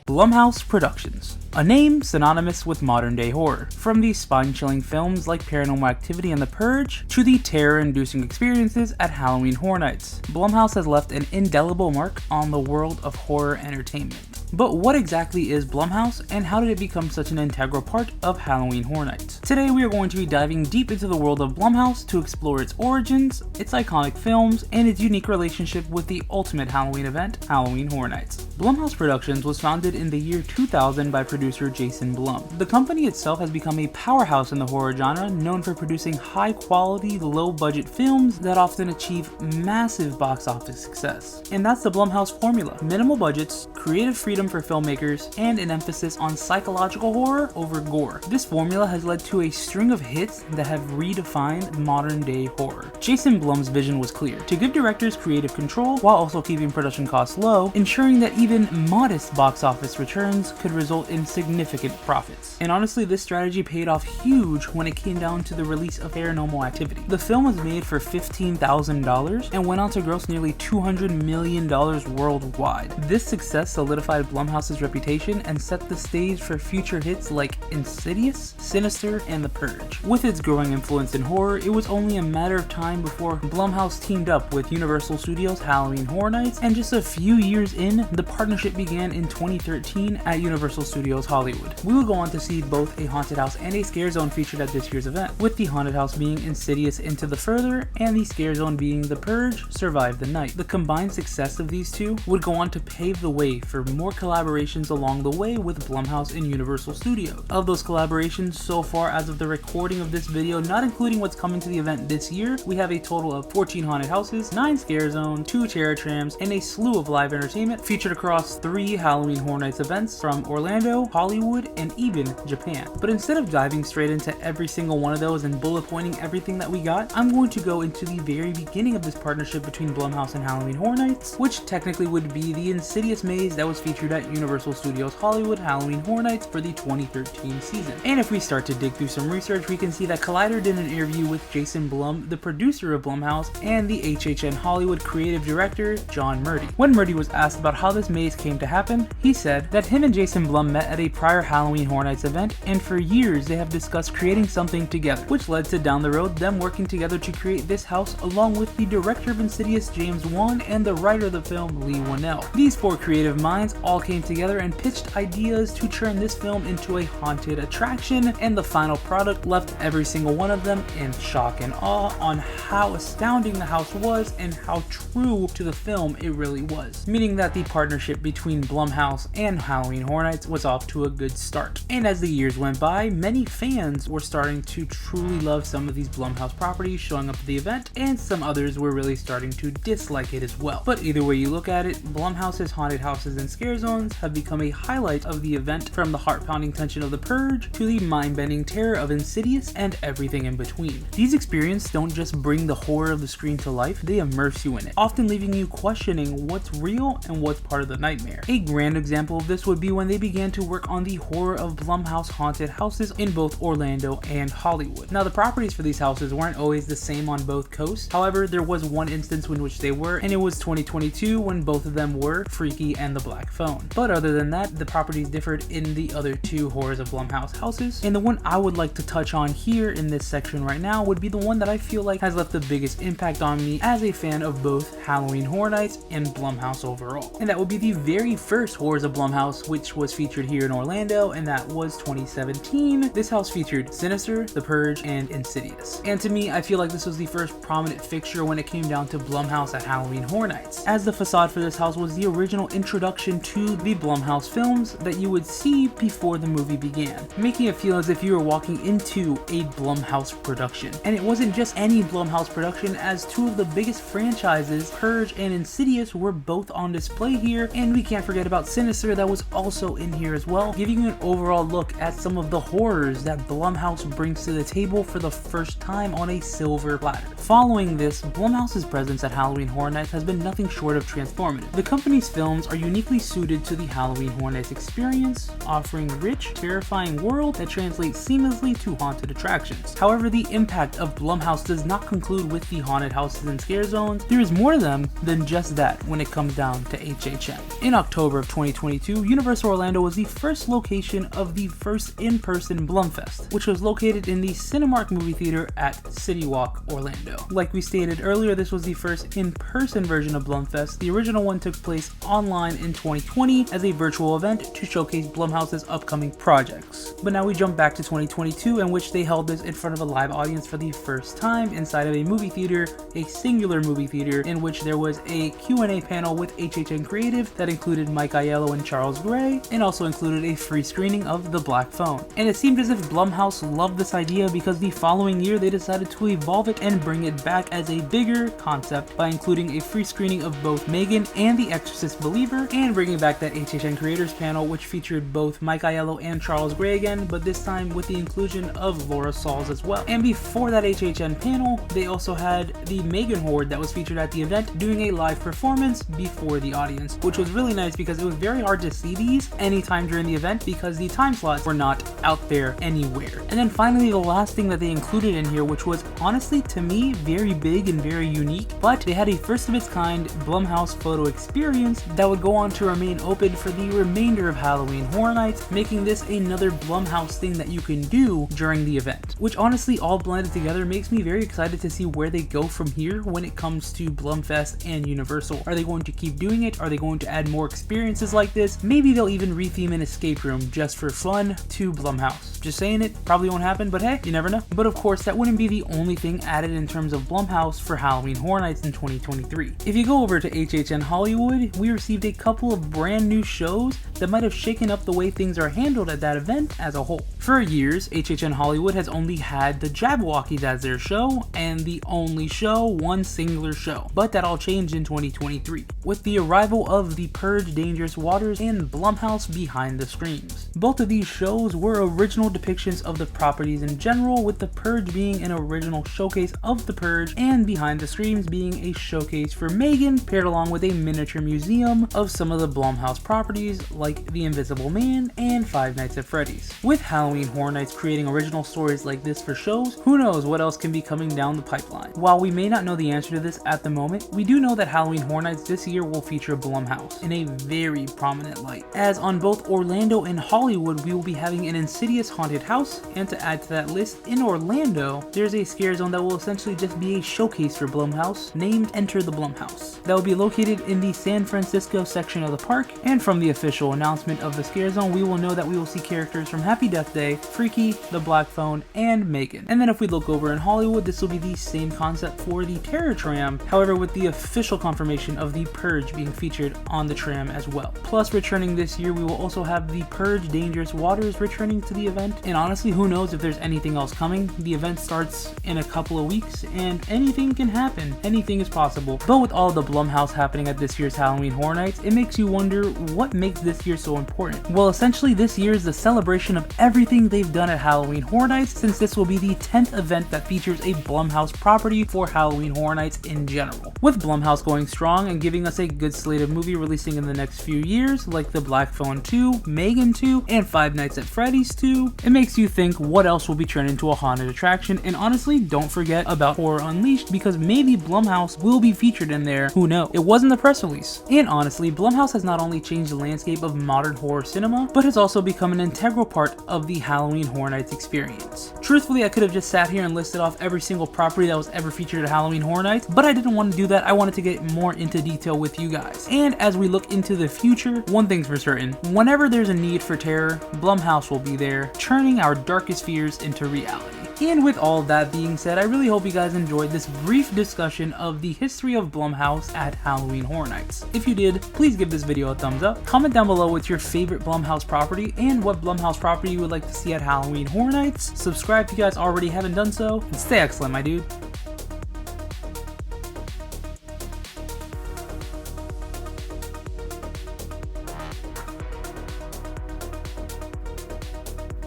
Blumhouse Productions, a name synonymous with modern-day horror. From the spine-chilling films like Paranormal Activity and The Purge, to the terror-inducing experiences at Halloween Horror Nights, Blumhouse has left an indelible mark on the world of horror entertainment. But what exactly is Blumhouse, and how did it become such an integral part of Halloween Horror Nights? Today we are going to be diving deep into the world of Blumhouse to explore its origins, its iconic films, and its unique relationship with the ultimate Halloween event, Halloween Horror Nights. Blumhouse Productions was founded in the year 2000 by producer Jason Blum. The company itself has become a powerhouse in the horror genre, known for producing high-quality, low-budget films that often achieve massive box office success. And that's the Blumhouse formula: minimal budgets, creative freedom for filmmakers, and an emphasis on psychological horror over gore. This formula has led to a string of hits that have redefined modern-day horror. Jason Blum's vision was clear: to give directors creative control while also keeping production costs low, ensuring that even modest box office returns could result in significant profits. And honestly, this strategy paid off huge when it came down to the release of Paranormal Activity. The film was made for $15,000 and went on to gross nearly $200 million worldwide. This success solidified Blumhouse's reputation and set the stage for future hits like Insidious, Sinister, and The Purge. With its growing influence in horror, it was only a matter of time before Blumhouse teamed up with Universal Studios' Halloween Horror Nights, and just a few years in, the partnership began in 2013 at Universal Studios Hollywood. We would go on to see both a haunted house and a scare zone featured at this year's event, with the haunted house being Insidious Into the Further and the scare zone being The Purge, Survive the Night. The combined success of these two would go on to pave the way for more collaborations along the way with Blumhouse and Universal Studios. Of those collaborations, so far as of the recording of this video, not including what's coming to the event this year, we have a total of 14 haunted houses, 9 scare zones, 2 terror trams, and a slew of live entertainment featured across 3 Halloween Horror Nights events from Orlando, Hollywood, and even Japan. But instead of diving straight into every single one of those and bullet pointing everything that we got, I'm going to go into the very beginning of this partnership between Blumhouse and Halloween Horror Nights, which technically would be the Insidious maze that was featured at Universal Studios Hollywood Halloween Horror Nights for the 2013 season. And if we start to dig through some research, we can see that Collider did an interview with Jason Blum, the producer of Blumhouse, and the HHN Hollywood creative director, John Murdy. When Murdy was asked about how this maze came to happen, he said that him and Jason Blum met at a prior Halloween Horror Nights event, and for years they have discussed creating something together, which led to down the road them working together to create this house along with the director of Insidious, James Wan, and the writer of the film, Lee Winnell. These 4 creative minds all came together and pitched ideas to turn this film into a haunted attraction, and the final product left every single one of them in shock and awe on how astounding the house was and how true to the film it really was, meaning that the partnership between Blumhouse and Halloween Horror Nights was off to a good start. And as the years went by, many fans were starting to truly love some of these Blumhouse properties showing up at the event, and some others were really starting to dislike it as well. But either way you look at it, Blumhouse's haunted houses and scare zones have become a highlight of the event, from the heart-pounding tension of The Purge to the mind-bending terror of Insidious and everything in between. These experiences don't just bring the horror of the screen to life, they immerse you in it, often leaving you questioning what's real and what's part of the nightmare. A grand example of this would be when they began to work on the horror of Blumhouse haunted houses in both Orlando and Hollywood. Now, the properties for these houses weren't always the same on both coasts. However, there was one instance in which they were, and it was 2022 when both of them were Freaky and The Black Phone. But other than that, the properties differed in the other 2 horrors of Blumhouse houses, and the one I would like to touch on here in this section right now would be the one that I feel like has left the biggest impact on me as a fan of both Halloween Horror Nights and Blumhouse overall. And that would be the very first horrors of Blumhouse, which was featured here in Orlando, and that was 2017. This house featured Sinister, The Purge, and Insidious. And to me, I feel like this was the first prominent fixture when it came down to Blumhouse at Halloween Horror Nights, as the facade for this house was the original introduction to the Blumhouse films that you would see before the movie began, making it feel as if you were walking into a Blumhouse production. And it wasn't just any Blumhouse production, as 2 of the biggest franchises, Purge and Insidious, were both on display here, and we can't forget about Sinister that was also in here as well, giving you an overall look at some of the horrors that Blumhouse brings to the table for the first time on a silver platter. Following this, Blumhouse's presence at Halloween Horror Nights has been nothing short of transformative. The company's films are uniquely suited suited to the Halloween Horror Nights experience, offering rich, terrifying world that translates seamlessly to haunted attractions. However, the impact of Blumhouse does not conclude with the haunted houses and scare zones. There is more to them than just that when it comes down to HHN. In October of 2022, Universal Orlando was the first location of the first in-person Blumfest, which was located in the Cinemark movie theater at City Walk, Orlando. Like we stated earlier, this was the first in-person version of Blumfest. The original one took place online in 2020 as a virtual event to showcase Blumhouse's upcoming projects. But now we jump back to 2022, in which they held this in front of a live audience for the first time inside of a movie theater, a singular movie theater, in which there was a Q&A panel with HHN Creative that included Mike Aiello and Charles Gray, and also included a free screening of The Black Phone. And it seemed as if Blumhouse loved this idea, because the following year they decided to evolve it and bring it back as a bigger concept by including a free screening of both Megan and The Exorcist Believer, and bringing back that HHN Creators panel, which featured both Mike Aiello and Charles Gray again, but this time with the inclusion of Laura Sauls as well. And before that HHN panel, they also had the Megan Horde that was featured at the event doing a live performance before the audience, which was really nice because it was very hard to see these anytime during the event because the time slots were not out there anywhere. And then finally, the last thing that they included in here, which was honestly to me very big and very unique, but they had a first of its kind Blumhouse photo experience that would go on to remain open for the remainder of Halloween Horror Nights, making this another Blumhouse thing that you can do during the event, which honestly all blended together makes me very excited to see where they go from here when it comes to Blumfest and Universal. Are they going to keep doing it? Are they going to add more experiences like this? Maybe they'll even retheme an escape room just for fun to Blumhouse. Just saying, it probably won't happen, but hey, you never know. But of course, that wouldn't be the only thing added in terms of Blumhouse for Halloween Horror Nights in 2023. If you go over to HHN Hollywood, we received a couple of brand new shows that might have shaken up the way things are handled at that event as a whole. For years, HHN Hollywood has only had the Jabberwockies as their show, and the only show, one singular show. But that all changed in 2023, with the arrival of the Purge, Dangerous Waters, and Blumhouse Behind the Screams. Both of these shows were original depictions of the properties in general, with the Purge being an original showcase of the Purge, and Behind the Screams being a showcase for Megan, paired along with a miniature museum of some of the Blumhouse properties like The Invisible Man and Five Nights at Freddy's. With Halloween Horror Nights creating original stories like this for shows, who knows what else can be coming down the pipeline. While we may not know the answer to this at the moment, we do know that Halloween Horror Nights this year will feature Blumhouse in a very prominent light, as on both Orlando and Hollywood we will be having an Insidious haunted house, and to add to that list, in Orlando there's a scare zone that will essentially just be a showcase for Blumhouse named Enter the Blumhouse, that will be located in the San Francisco section of the park. And from the official announcement of the scare zone, we will know that we will see characters from Happy Death Day, Freaky, The Black Phone, and Megan. And then if we look over in Hollywood, this will be the same concept for the Terror Tram, however with the official confirmation of the Purge being featured on the tram as well. Plus, returning this year, we will also have the Purge Dangerous Waters returning to the event, and honestly, who knows if there's anything else coming. The event starts in a couple of weeks, and anything can happen. Anything is possible. But with all the Blumhouse happening at this year's Halloween Horror Nights, it makes you wonder what makes this year so important. Well, essentially this year is the celebration of everything they've done at Halloween Horror Nights, since this will be the 10th event that features a Blumhouse property for Halloween Horror Nights in general. With Blumhouse going strong and giving us a good slate of movie releasing in the next few years, like The Black Phone 2, Megan 2, and Five Nights at Freddy's 2, it makes you think what else will be turned into a haunted attraction. And honestly, don't forget about Horror Unleashed, because maybe Blumhouse will be featured in there, who knows. It wasn't the press release. And honestly, Blumhouse has not only changed the landscape of modern horror cinema, but has also become an integral part of the Halloween Horror Nights experience. Truthfully, I could have just sat here and listed off every single property that was ever featured at Halloween Horror Nights, but I didn't want to do that. I wanted to get more into detail with you guys. And as we look into the future, one thing's for certain: whenever there's a need for terror, Blumhouse will be there, turning our darkest fears into reality. And with all that being said, I really hope you guys enjoyed this brief discussion of the history of Blumhouse at Halloween Horror Nights. If you did, please give this video a thumbs up, comment down below what's your favorite Blumhouse property and what Blumhouse property you would like to see at Halloween Horror Nights, subscribe if you guys already haven't done so, and stay excellent, my dude.